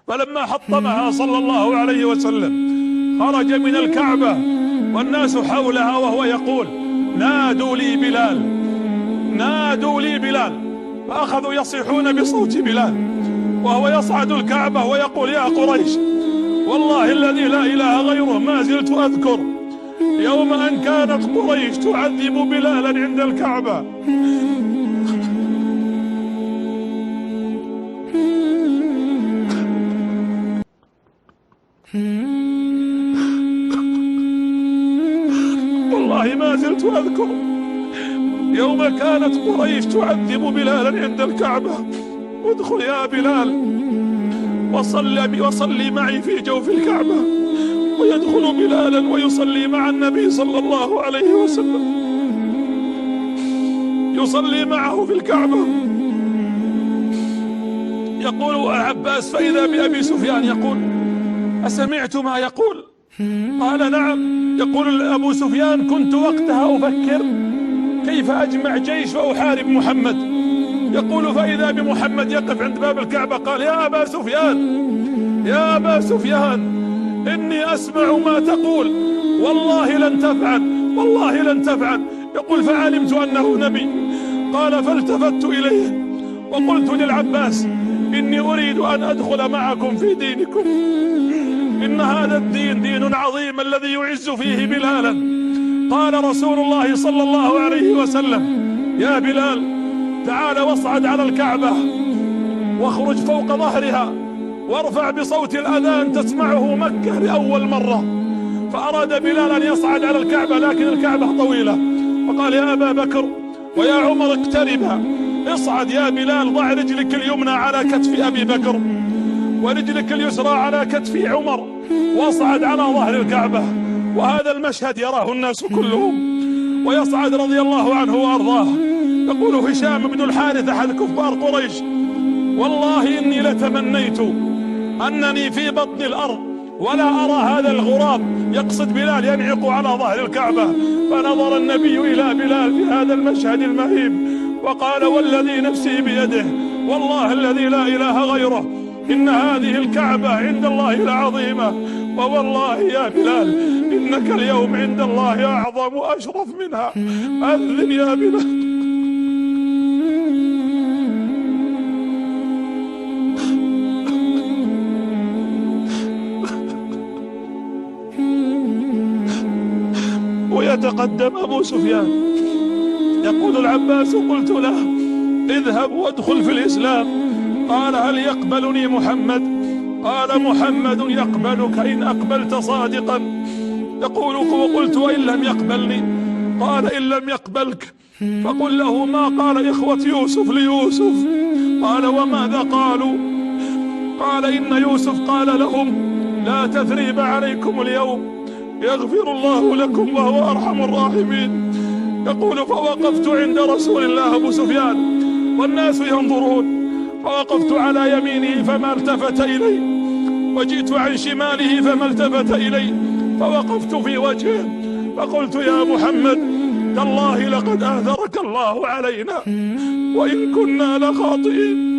فلما حطمها صلى الله عليه وسلم خرج من الكعبة والناس حولها وهو يقول: نادوا لي بلال، نادوا لي بلال. فأخذوا يصيحون بصوت بلال وهو يصعد الكعبة ويقول: يا قريش، والله الذي لا إله غيره ما زلت أذكر يوم أن كانت قريش تعذب بلالا عند الكعبة. والله ما زلت أذكر يوم كانت قريش تعذب بلالا عند الكعبة. ادخل يا بلال وصلي معي في جوف الكعبة. ويدخل بلالا ويصلي مع النبي صلى الله عليه وسلم، يصلي معه في الكعبة. يقول العباس: فإذا بأبي سفيان يقول: أسمعت ما يقول؟ قال: نعم. يقول أبو سفيان: كنت وقتها أفكر كيف أجمع جيش وأحارب محمد. يقول: فإذا بمحمد يقف عند باب الكعبة قال: يا أبا سفيان، يا أبا سفيان، إني أسمع ما تقول، والله لن تفعل، والله لن تفعل. يقول: فعلمت أنه نبي. قال: فالتفت إليه وقلت للعباس: إني أريد أن أدخل معكم في دينكم، إن هذا الدين دين عظيم الذي يعز فيه بلالا. قال رسول الله صلى الله عليه وسلم: يا بلال، تعال واصعد على الكعبة واخرج فوق ظهرها وارفع بصوت الأذان تسمعه مكة لأول مرة. فأراد بلال أن يصعد على الكعبة لكن الكعبة طويلة، فقال: يا أبا بكر ويا عمر اقتربا، اصعد يا بلال، ضع رجلك اليمنى على كتف أبي بكر ورجلك اليسرى على كتف عمر واصعد على ظهر الكعبة. وهذا المشهد يراه الناس كلهم، ويصعد رضي الله عنه وأرضاه. يقول هشام بن الحارث أحد كفار قريش: والله إني لتمنيت أنني في بطن الأرض ولا أرى هذا الغراب، يقصد بلال، ينعق على ظهر الكعبة. فنظر النبي إلى بلال في هذا المشهد المهيب وقال: والذي نفسي بيده، والله الذي لا إله غيره، إن هذه الكعبة عند الله لعظيمة، ووالله يا بلال إنك اليوم عند الله أعظم وأشرف منها. أذن يا بلال. ويتقدم أبو سفيان يقول العباس: قلت له: اذهب وادخل في الإسلام. قال: هل يقبلني محمد؟ قال: محمد يقبلك إن أقبلت صادقا. يقول: وقلت: وإن لم يقبلني؟ قال: إن لم يقبلك فقل له ما قال إخوة يوسف ليوسف. قال: وماذا قالوا؟ قال: إن يوسف قال لهم: لا تثريب عليكم اليوم، يغفر الله لكم وهو أرحم الراحمين. يقول: فوقفت عند رسول الله أبو سفيان والناس ينظرون، فوقفت على يمينه فما التفت إلي، وجئت عن شماله فما التفت إلي، فوقفت في وجهه فقلت: يا محمد، تالله لقد آثرك الله علينا وإن كنا لخاطئين.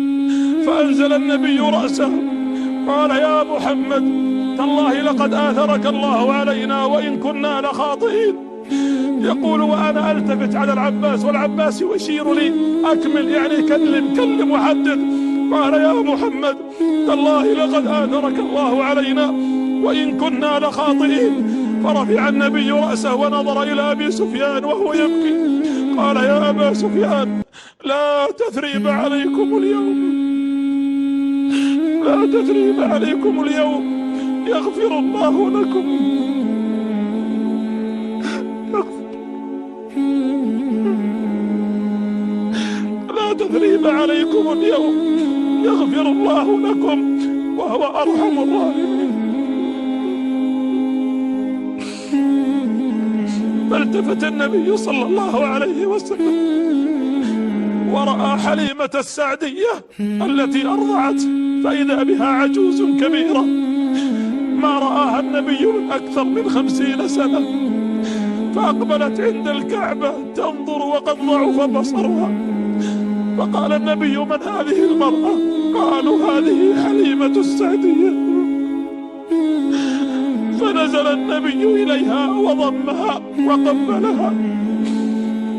فأنزل النبي رأسه قال: يا محمد، تالله لقد آثرك الله علينا وإن كنا لخاطئين. يقول: وأنا ألتفت على العباس والعباس يشير لي: أكمل، يعني كلم وحدد. قال: يا محمد، تالله لقد آثرك الله علينا وإن كنا لخاطئين. فرفع النبي رأسه ونظر إلى أبي سفيان وهو يبكي. قال: يا أبا سفيان، لا تثريب عليكم اليوم، لا تثريب عليكم اليوم، يغفر الله لكم، لا تثريب عليكم اليوم، يغفر الله لكم وهو أرحم الراحمين. فالتفت النبي صلى الله عليه وسلم ورأى حليمة السعدية التي أرضعت، فإذا بها عجوز كبيرة ما رآها النبي من أكثر من 50 سنة، فأقبلت عند الكعبة تنظر وقد ضعف بصرها. فقال النبي: من هذه المرأة؟ قالوا هذه حليمة السعدية. فنزل النبي إليها وضمها وقبلها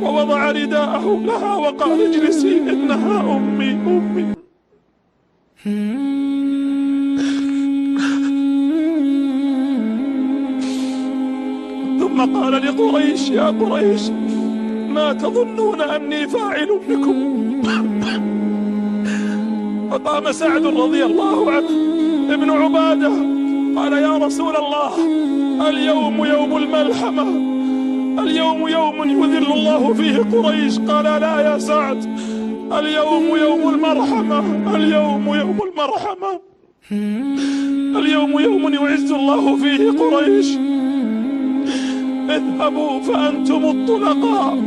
ووضع رداءه لها وقال اجلسي إنها أمي أمي. ثم قال لقريش يا قريش ما تظنون أني فاعل بكم؟ فقام سعد رضي الله عنه ابن عبادة قال يا رسول الله اليوم يوم الملحمة، اليوم يوم يذل الله فيه قريش. قال لا يا سعد، اليوم يوم المرحمة، اليوم يوم المرحمة، اليوم يوم يعز الله فيه قريش. اذهبوا فأنتم الطلقاء.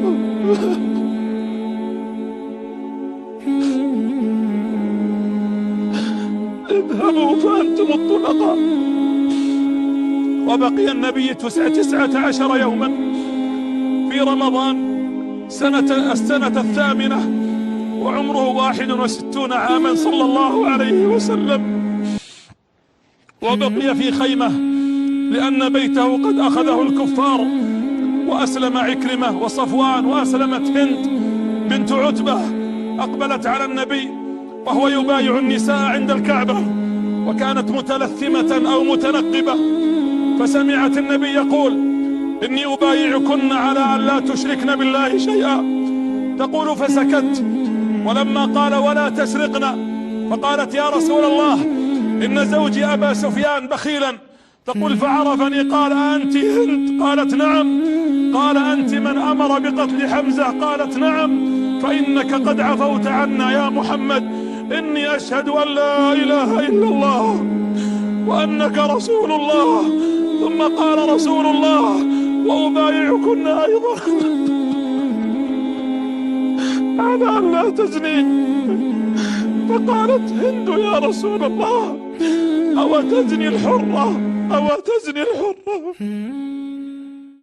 اذهبوا فأنتم الطلقاء. وبقي النبي 19 يوما في رمضان السنة 8 وعمره 61 عاما صلى الله عليه وسلم. وبقي في خيمة لأن بيته قد أخذه الكفار، وأسلم عكرمة وصفوان، وأسلمت هند بنت عتبة. أقبلت على النبي وهو يبايع النساء عند الكعبة، وكانت متلثمة أو متنقبة، فسمعت النبي يقول إني أبايعكن على أن لا تشركن بالله شيئا. تقول فسكت، ولما قال ولا تسرقن فقالت يا رسول الله إن زوجي أبا سفيان بخيلا. تقول فعرفني قال أنت هند؟ قالت نعم. قال أنت من أمر بقتل حمزة؟ قالت نعم. فإنك قد عفوت عنا يا محمد، إني أشهد أن لا إله إلا الله وأنك رسول الله. ثم قال رسول الله وأبايعكن أيضا على أن لا تزني. فقالت هند يا رسول الله أو تزني الحرة، أو تزني الحرة.